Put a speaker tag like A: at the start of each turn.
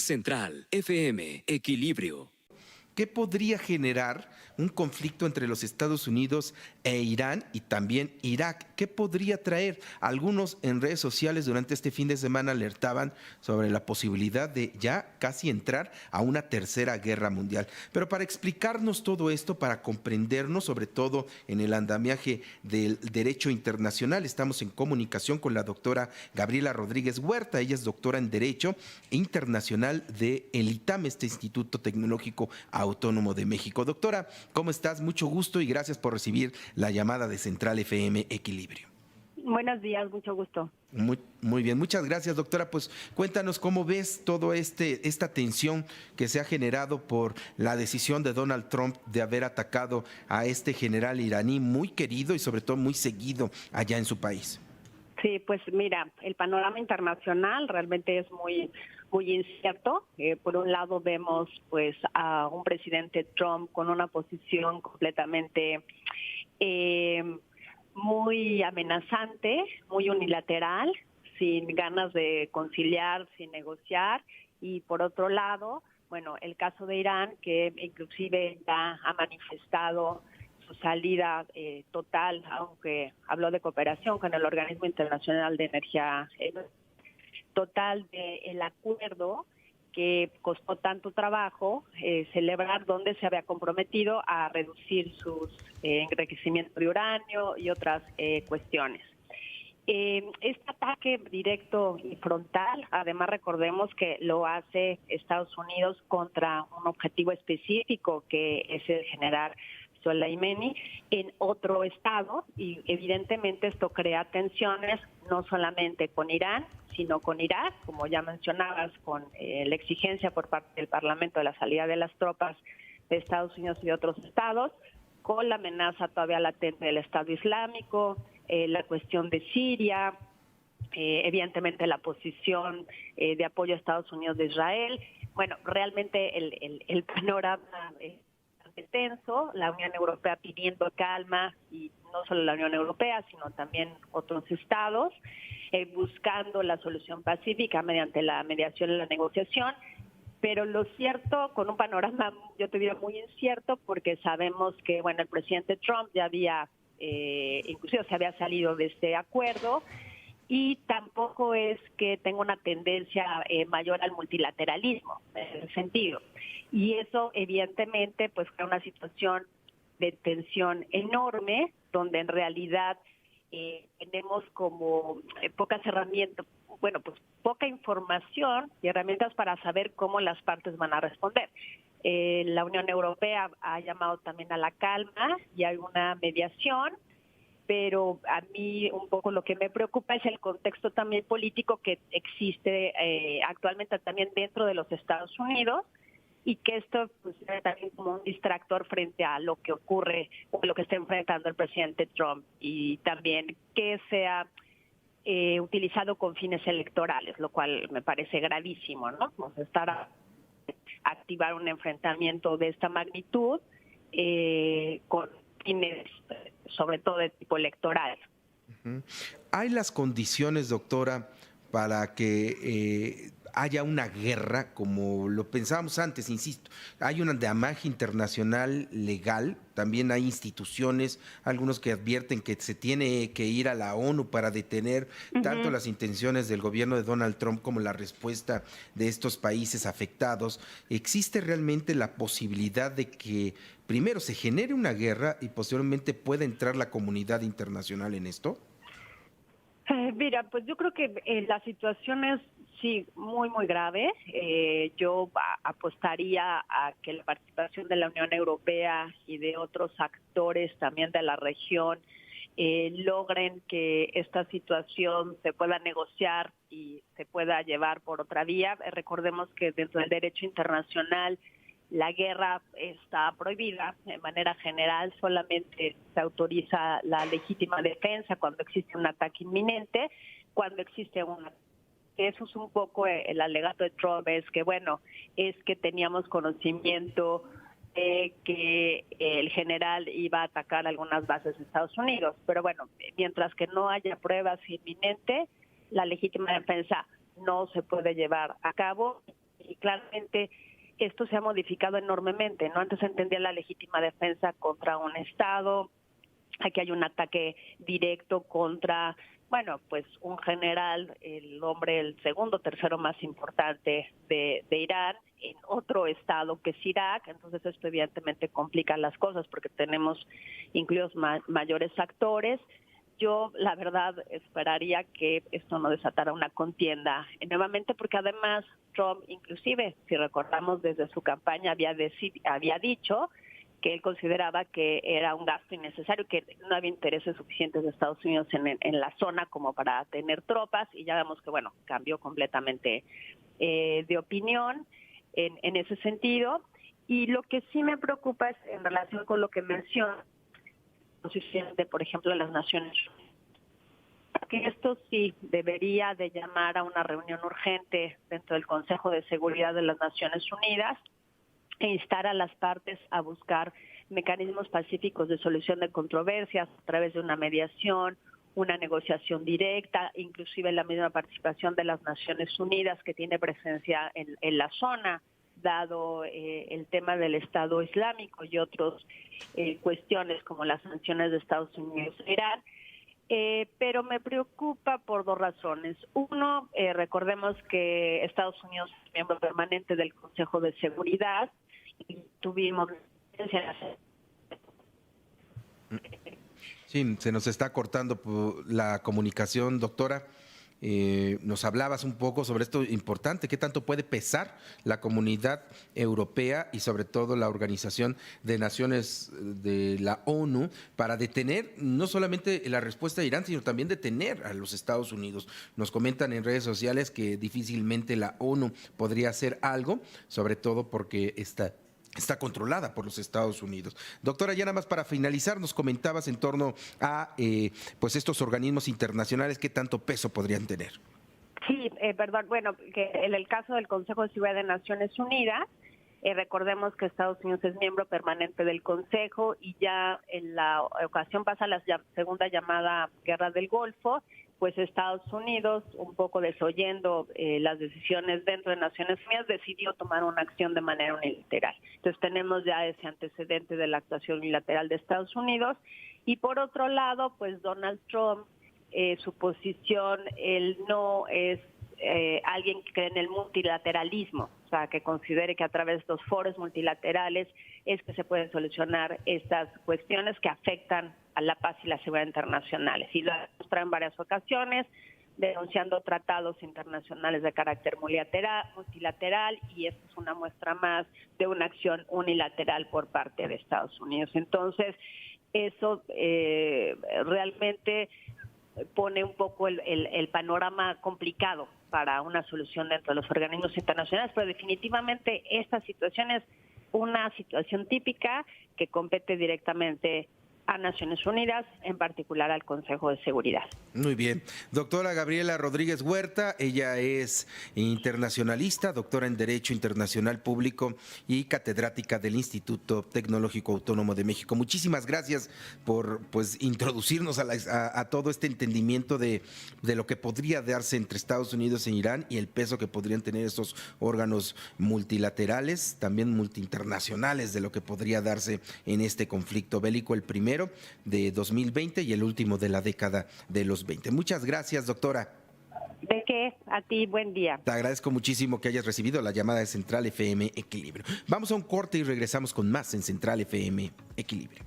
A: Central FM, Equilibrio.
B: ¿Qué podría generar un conflicto entre los Estados Unidos e Irán y también Irak? ¿Qué podría traer? Algunos en redes sociales durante este fin de semana alertaban sobre la posibilidad de ya casi entrar a una tercera guerra mundial. Pero para explicarnos todo esto, para comprendernos sobre todo en el andamiaje del derecho internacional, estamos en comunicación con la doctora Gabriela Rodríguez Huerta. Ella es doctora en Derecho Internacional de el ITAM, este Instituto Tecnológico Autónomo de México. Doctora, ¿cómo estás? Mucho gusto y gracias por recibir la llamada de Central FM Equilibrio.
C: Buenos días, mucho gusto.
B: Muy bien, muchas gracias, doctora. Pues cuéntanos cómo ves todo esta tensión que se ha generado por la decisión de Donald Trump de haber atacado a este general iraní muy querido y sobre todo muy seguido allá en su país.
C: Sí, pues mira, el panorama internacional realmente es muy incierto. Por un lado vemos pues a un presidente Trump con una posición completamente muy amenazante, muy unilateral, sin ganas de conciliar, sin negociar. Y por otro lado, bueno, el caso de Irán, que inclusive ya ha manifestado su salida total, aunque habló de cooperación con el Organismo Internacional de Energía total del acuerdo que costó tanto trabajo celebrar, donde se había comprometido a reducir sus enriquecimiento de uranio y otras cuestiones. Este ataque directo y frontal, además recordemos que lo hace Estados Unidos contra un objetivo específico, que es el generar Soleimani en otro estado, y evidentemente esto crea tensiones no solamente con Irán, sino con Irak, como ya mencionabas, con la exigencia por parte del Parlamento de la salida de las tropas de Estados Unidos y de otros estados, con la amenaza todavía latente del Estado Islámico, la cuestión de Siria, evidentemente la posición de apoyo a Estados Unidos de Israel. Bueno, realmente el panorama tenso, la Unión Europea pidiendo calma, y no solo la Unión Europea, sino también otros estados, buscando la solución pacífica mediante la mediación y la negociación. Pero lo cierto, con un panorama, yo te diría, muy incierto, porque sabemos que, bueno, el presidente Trump ya había, inclusive se había salido de este acuerdo, y tampoco es que tenga una tendencia mayor al multilateralismo, en ese sentido. Y eso, evidentemente, pues fue una situación de tensión enorme, donde en realidad tenemos como pocas herramientas, bueno, pues poca información y herramientas para saber cómo las partes van a responder. La Unión Europea ha llamado también a la calma y hay una mediación, pero a mí un poco lo que me preocupa es el contexto también político que existe actualmente también dentro de los Estados Unidos, y que esto pues, es también como un distractor frente a lo que ocurre o lo que está enfrentando el presidente Trump, y también que sea utilizado con fines electorales, lo cual me parece gravísimo, ¿no? Vamos a estar a activar un enfrentamiento de esta magnitud con fines sobre todo de tipo electoral.
B: ¿Hay las condiciones, doctora, para que haya una guerra, como lo pensábamos antes? Insisto, hay un andamiaje internacional legal, también hay instituciones, algunos que advierten que se tiene que ir a la ONU para detener tanto las intenciones del gobierno de Donald Trump como la respuesta de estos países afectados. ¿Existe realmente la posibilidad de que primero se genere una guerra y posteriormente pueda entrar la comunidad internacional en esto?
C: Mira, pues yo creo que la situación es, sí, muy grave. Yo apostaría a que la participación de la Unión Europea y de otros actores también de la región logren que esta situación se pueda negociar y se pueda llevar por otra vía. Recordemos que dentro del derecho internacional la guerra está prohibida de manera general, solamente se autoriza la legítima defensa cuando existe un ataque inminente, cuando existe una... Eso es un poco el alegato de Trump, es que bueno, es que teníamos conocimiento de que el general iba a atacar algunas bases de Estados Unidos, pero bueno, mientras que no haya pruebas inminentes, la legítima defensa no se puede llevar a cabo, y claramente esto se ha modificado enormemente, ¿no? Antes se entendía la legítima defensa contra un Estado, aquí hay un ataque directo contra, bueno, pues un general, el hombre, el segundo, tercero más importante de Irán, en otro estado que es Irak. Entonces esto evidentemente complica las cosas porque tenemos incluidos mayores actores. Yo, la verdad, esperaría que esto no desatara una contienda nuevamente, porque además Trump, inclusive, si recordamos desde su campaña, había dicho que él consideraba que era un gasto innecesario, que no había intereses suficientes de Estados Unidos en la zona como para tener tropas, y ya vemos que, bueno, cambió completamente de opinión en ese sentido. Y lo que sí me preocupa es en relación con lo que menciona, por ejemplo, de las Naciones Unidas, que esto sí debería de llamar a una reunión urgente dentro del Consejo de Seguridad de las Naciones Unidas e instar a las partes a buscar mecanismos pacíficos de solución de controversias a través de una mediación, una negociación directa, inclusive la misma participación de las Naciones Unidas, que tiene presencia en la zona, dado el tema del Estado Islámico y otras cuestiones como las sanciones de Estados Unidos a Irán. Pero me preocupa por dos razones. Uno, recordemos que Estados Unidos es miembro permanente del Consejo de Seguridad y tuvimos...
B: Sí, se nos está cortando la comunicación, doctora. Nos hablabas un poco sobre esto importante, qué tanto puede pesar la comunidad europea y sobre todo la Organización de Naciones de la ONU para detener no solamente la respuesta de Irán, sino también detener a los Estados Unidos. Nos comentan en redes sociales que difícilmente la ONU podría hacer algo, sobre todo porque está controlada por los Estados Unidos. Doctora, ya nada más para finalizar, nos comentabas en torno a pues estos organismos internacionales, ¿qué tanto peso podrían tener?
C: Sí, perdón, bueno, que en el caso del Consejo de Seguridad de Naciones Unidas, recordemos que Estados Unidos es miembro permanente del Consejo y ya en la ocasión pasada, la segunda llamada Guerra del Golfo, pues Estados Unidos, un poco desoyendo las decisiones dentro de Naciones Unidas, decidió tomar una acción de manera unilateral. Entonces tenemos ya ese antecedente de la actuación unilateral de Estados Unidos. Y por otro lado, pues Donald Trump, su posición, él no es alguien que cree en el multilateralismo, o sea, que considere que a través de estos foros multilaterales es que se pueden solucionar estas cuestiones que afectan a la paz y la seguridad internacionales. Y lo ha demostrado en varias ocasiones, denunciando tratados internacionales de carácter multilateral, y esta es una muestra más de una acción unilateral por parte de Estados Unidos. Entonces, eso realmente pone un poco el panorama complicado para una solución dentro de los organismos internacionales, pero definitivamente esta situación es una situación típica que compete directamente a Naciones Unidas, en particular al Consejo de Seguridad.
B: Muy bien. Doctora Gabriela Rodríguez Huerta, ella es internacionalista, doctora en Derecho Internacional Público y catedrática del Instituto Tecnológico Autónomo de México. Muchísimas gracias por introducirnos a todo este entendimiento de lo que podría darse entre Estados Unidos e Irán y el peso que podrían tener estos órganos multilaterales, también multiinternacionales, de lo que podría darse en este conflicto bélico, el primero de 2020 y el último de la década de los 20. Muchas gracias, doctora.
C: ¿De qué? A ti, buen día.
B: Te agradezco muchísimo que hayas recibido la llamada de Central FM Equilibrio. Vamos a un corte y regresamos con más en Central FM Equilibrio.